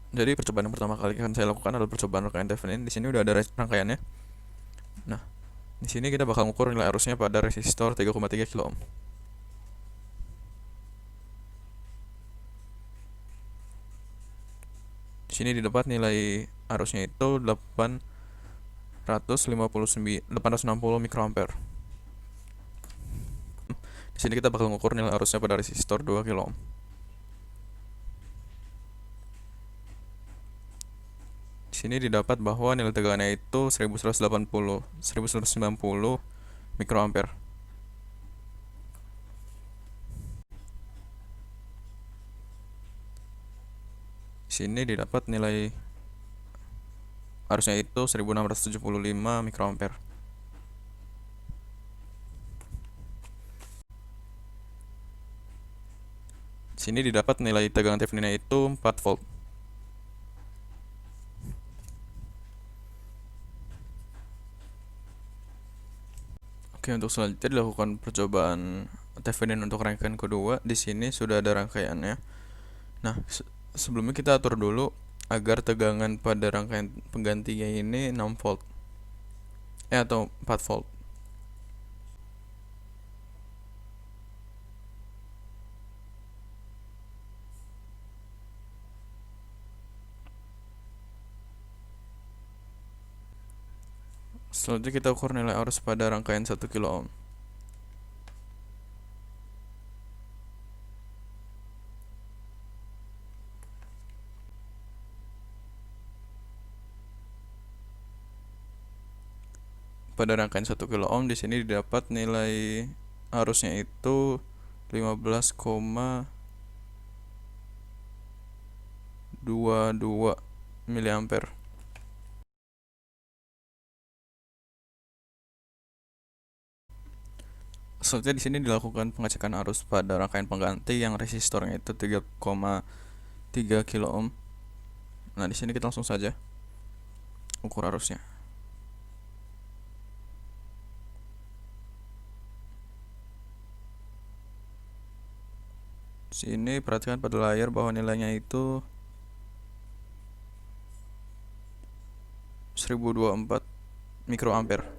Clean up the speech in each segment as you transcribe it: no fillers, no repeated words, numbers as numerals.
Jadi percobaan yang pertama kali akan saya lakukan adalah percobaan rangkaian Thevenin. Di sini udah ada rangkaiannya. Nah, di sini kita bakal mengukur nilai arusnya pada resistor 3,3 kilo ohm. Di sini didapat nilai arusnya itu 860 mikroampere. Di sini kita bakal mengukur nilai arusnya pada resistor 2 kilo ohm. Di sini didapat bahwa nilai tegangannya itu 1190 mikroampere. Di sini didapat nilai arusnya itu 1675 mikroampere. Di sini didapat nilai tegangan Theveninnya itu 4 volt. Oke, untuk selanjutnya dilakukan percobaan Thevenin untuk rangkaian kedua. Di sini sudah ada rangkaiannya. Nah, sebelumnya kita atur dulu agar tegangan pada rangkaian penggantinya ini 6 volt. Atau 4 volt. Selanjutnya kita ukur nilai arus pada rangkaian 1 kilo ohm. Pada rangkaian 1 kilo ohm di sini didapat nilai arusnya itu 15,22 miliampere. Selanjutnya di sini dilakukan pengecekan arus pada rangkaian pengganti yang resistornya itu 3,3 kilo ohm. Nah, di sini kita langsung saja ukur arusnya. Sini perhatikan pada layar bahwa nilainya itu 1024 mikroampere.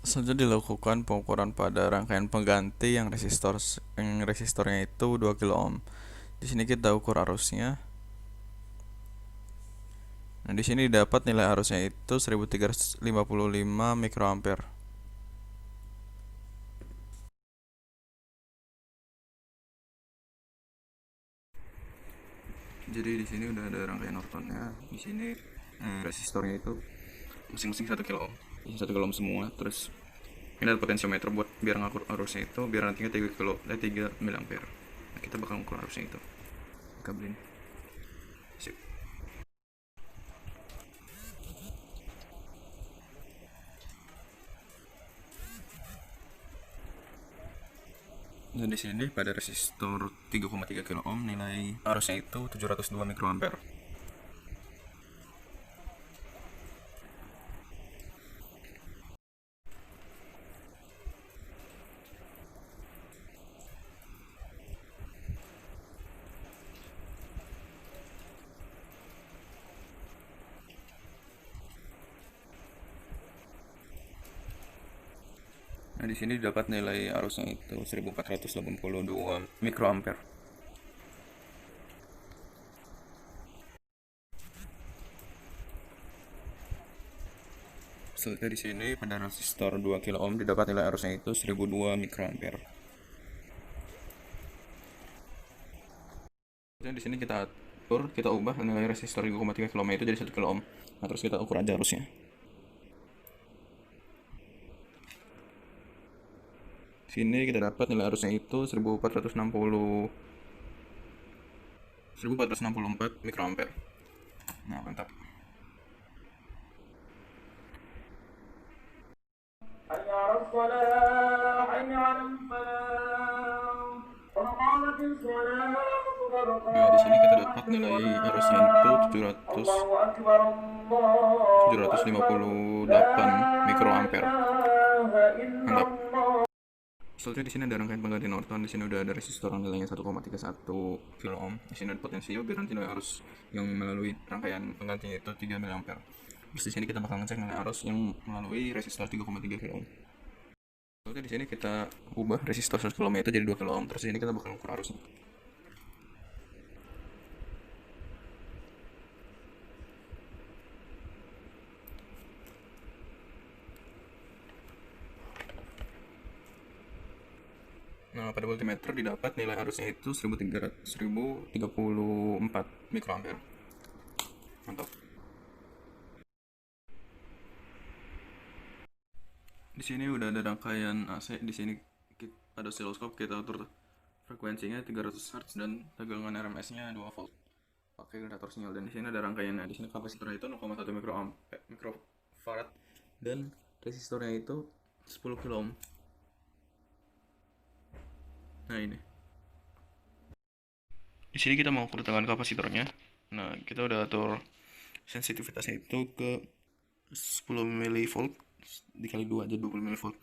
Selanjutnya dilakukan pengukuran pada rangkaian pengganti yang resistornya itu 2 kilo ohm. Di sini kita ukur arusnya. Nah, di sini dapat nilai arusnya itu 1355 mikroampere. Jadi di sini udah ada rangkaian Nortonnya. Di sini resistornya itu masing-masing 1 kilo ohm. 1 kilo ohm semua. Terus ini ada potensiometer buat biar ngakur arusnya itu biar nantinya 3 mili ampere. Nah, kita bakal ngukur arusnya itu. Kabel ini. Sip. Dan di sini pada resistor 3,3 kilo ohm nilai arusnya itu 702 mikroampere. Nah, di sini dapat nilai arusnya itu 1482 mikroampere. Selanjutnya di sini pada resistor 2 kilo ohm didapat nilai arusnya itu 1002 mikroampere. Di sini kita atur, kita ubah nilai resistor 3,3 kilo ohm itu jadi 1 kilo ohm. Nah, terus kita ukur aja arusnya. Sini kita dapat nilai arusnya itu 1464 mikroampere. Nah, mantap. Nah, di sini kita dapat nilai arusnya itu 758 mikroampere. Mantap. Di Soalnya di sini ada rangkaian pengganti Norton, di sini udah ada resistor yang nilainya 1,31 kilo ohm. Di sini ada potensio biar nanti nilai arus yang melalui rangkaian penggantinya itu 3 mA. Terus di sini kita bakal ngecek nilai arus yang melalui resistor 3,3 kilo ohm. Soalnya di sini kita ubah resistor 100 kilo ohm itu jadi 2 kilo ohm. Terus di sini kita bakal ukur arusnya. Nah, pada voltmeter didapat nilai arusnya itu 1034 mikroampere. Mantap. Di sini udah ada rangkaian AC. Di sini pada oscilloscope kita atur frekuensinya 300 Hz dan tegangan RMS-nya 2 volt. Pakai generator sinyal, dan di sini ada rangkaiannya. Di sini kapasitornya itu 0,1 mikrofarad dan resistornya itu 10 kilo ohm. Nah, ini. Di sini kita mau ukur tegangan kapasitornya. Nah, kita udah atur sensitivitasnya itu ke 10 mV dikali 2 aja 20 mV.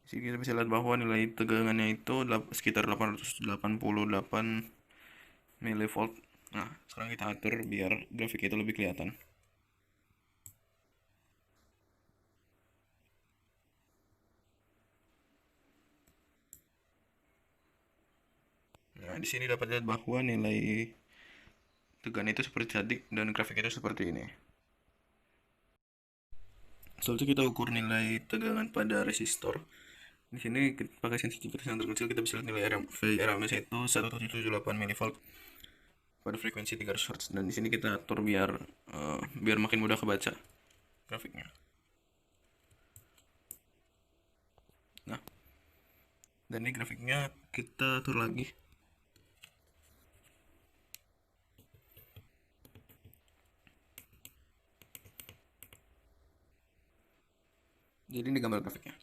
Di sini kita bisa lihat bahwa nilai tegangannya itu sekitar 888 mV. Nah, sekarang kita atur biar grafik itu lebih kelihatan. Nah, di sini dapat lihat bahwa nilai tegangan itu seperti tadi dan grafik itu seperti ini. Selanjutnya kita ukur nilai tegangan pada resistor. Di sini pakai sensitivitas yang terkecil kita bisa lihat nilai RMS itu 1778 mV pada frekuensi 300 Hz, dan di sini kita atur biar makin mudah kebaca grafiknya. Nah, dan ini grafiknya kita atur lagi. Jadi ini gambar grafiknya.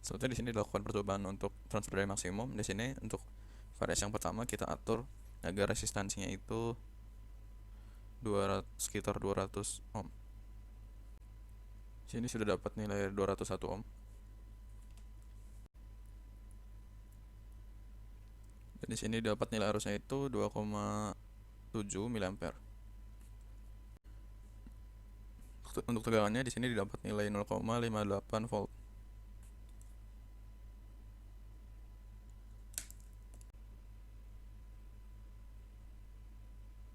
Selanjutnya di sini dilakukan percobaan untuk transfer dari maksimum. Di sini untuk variasi yang pertama kita atur agar resistansinya itu sekitar 200 ohm. Sini sudah dapat nilai 201 ohm. Dan di sini dapat nilai arusnya itu 2,7 mA. Untuk tegangannya di sini didapat nilai 0,58 volt.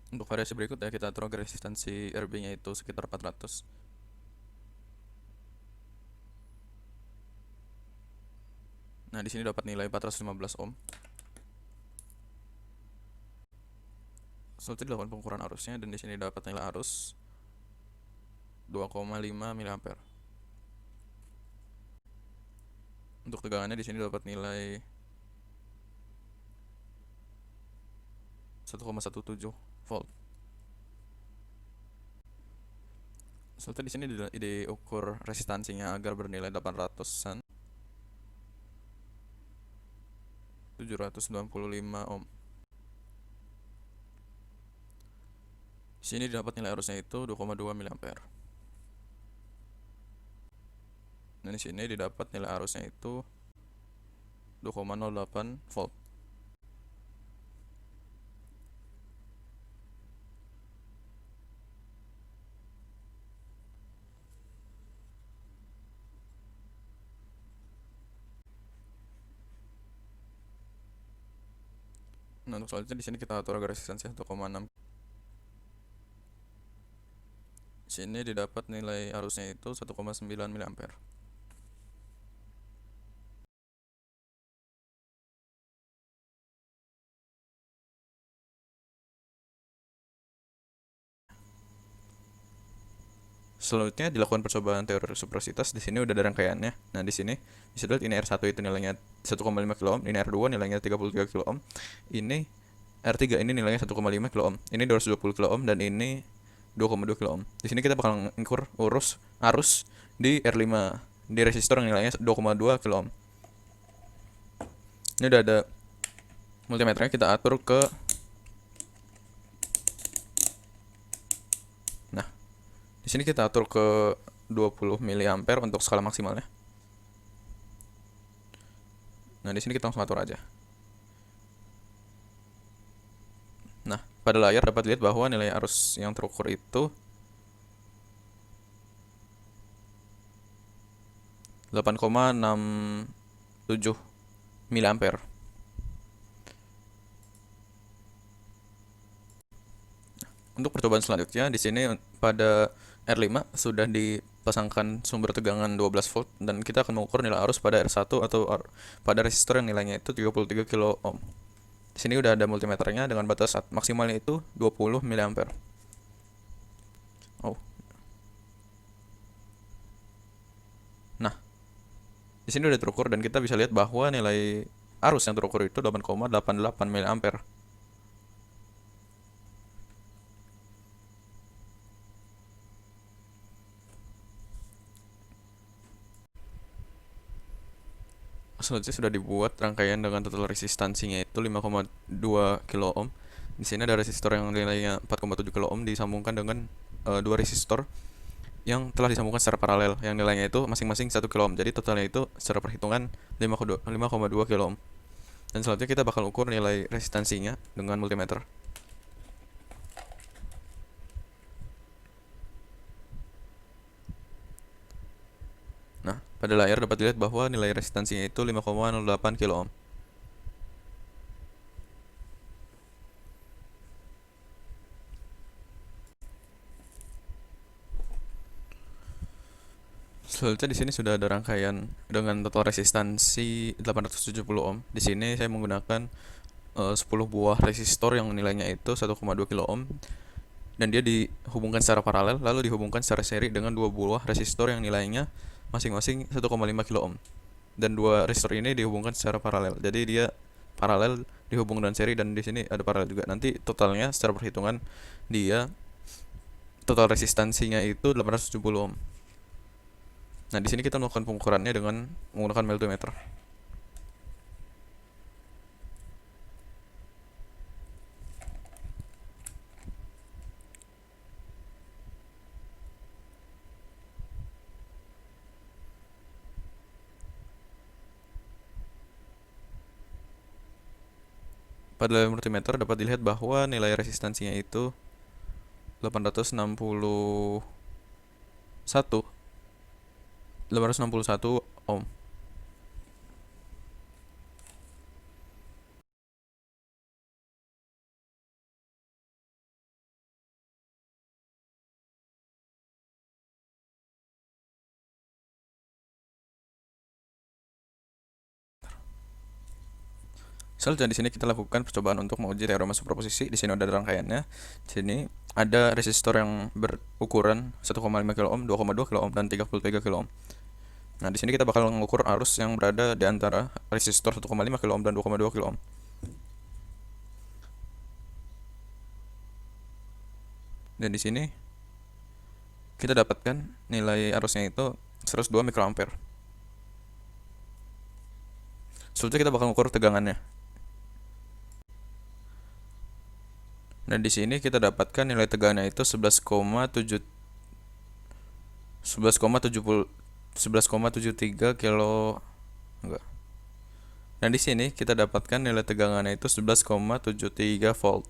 Untuk variasi berikutnya kita atur agar resistansi RB-nya itu sekitar 400. Nah, di sini dapat nilai 415 ohm. Selanjutnya dilakukan pengukuran arusnya, dan di sini dapat nilai arus 2,5 mA. Untuk tegangannya di sini dapat nilai 1,17 volt. Selanjutnya di sini diukur resistansinya agar bernilai 800-an. 795 ohm. Di sini dapat nilai arusnya itu 2,2 mA. Dan di sini didapat nilai arusnya itu 2,08 volt. Nah, untuk selanjutnya di sini kita atur agar resistansi 1,6. Di sini didapat nilai arusnya itu 1,9 mA. Selanjutnya dilakukan percobaan teori resiprositas. Di sini udah ada rangkaiannya. Nah, di sini bisa dilihat ini R1 itu nilainya 1,5 kilo ohm, ini R2 nilainya 33 kilo ohm, ini R3 ini nilainya 1,5 kilo ohm, ini 220 kilo ohm, dan ini 2,2 kilo ohm. Di sini kita bakal urus arus di R5 di resistor yang nilainya 2,2 kilo ohm. Ini udah ada multimeternya, kita atur ke Di sini kita atur ke 20 mA untuk skala maksimalnya. Nah, di sini kita langsung atur aja. Nah, pada layar dapat lihat bahwa nilai arus yang terukur itu 8,67 mA. Untuk percobaan selanjutnya, di sini pada R5 sudah dipasangkan sumber tegangan 12 volt dan kita akan mengukur nilai arus pada R1 atau pada resistor yang nilainya itu 33 kilo ohm. Di sini udah ada multimeternya dengan batas maksimalnya itu 20 mA. Oh. Nah, di sini udah terukur dan kita bisa lihat bahwa nilai arus yang terukur itu 8,88 mA. Selanjutnya sudah dibuat rangkaian dengan total resistansinya itu 5,2 kilo ohm. Di sini ada resistor yang nilainya 4,7 kilo ohm disambungkan dengan dua resistor yang telah disambungkan secara paralel yang nilainya itu masing-masing 1 kilo ohm. Jadi totalnya itu secara perhitungan 5,2 kilo ohm. Dan selanjutnya kita bakal ukur nilai resistansinya dengan multimeter. Nah, pada layar dapat dilihat bahwa nilai resistansinya itu 5,08 kilo ohm. Selanjutnya di sini sudah ada rangkaian dengan total resistansi 870 ohm. Di sini saya menggunakan 10 buah resistor yang nilainya itu 1,2 kilo ohm dan dia dihubungkan secara paralel lalu dihubungkan secara seri dengan dua buah resistor yang nilainya masing-masing 1,5 kilo ohm. Dan dua resistor ini dihubungkan secara paralel. Jadi dia paralel dihubung dengan seri dan di sini ada paralel juga. Nanti totalnya secara perhitungan dia total resistansinya itu 870 ohm. Nah, di sini kita melakukan pengukurannya dengan menggunakan multimeter. Pada layar multimeter dapat dilihat bahwa nilai resistansinya itu 861 ohm. Selanjutnya di sini kita lakukan percobaan untuk menguji teorema superposisi. Di sini ada rangkaiannya. Di sini ada resistor yang berukuran 1,5 kilo ohm, 2,2 kilo ohm dan 33 kilo ohm. Nah, di sini kita bakal mengukur arus yang berada di antara resistor 1,5 kilo ohm dan 2,2 kilo ohm. Dan di sini kita dapatkan nilai arusnya itu 102 mikroampere. Selanjutnya kita bakal mengukur tegangannya. Nah, di sini kita dapatkan nilai tegangannya itu 11,73 kilo enggak. Dan di sini kita dapatkan nilai tegangannya itu 11,73 volt.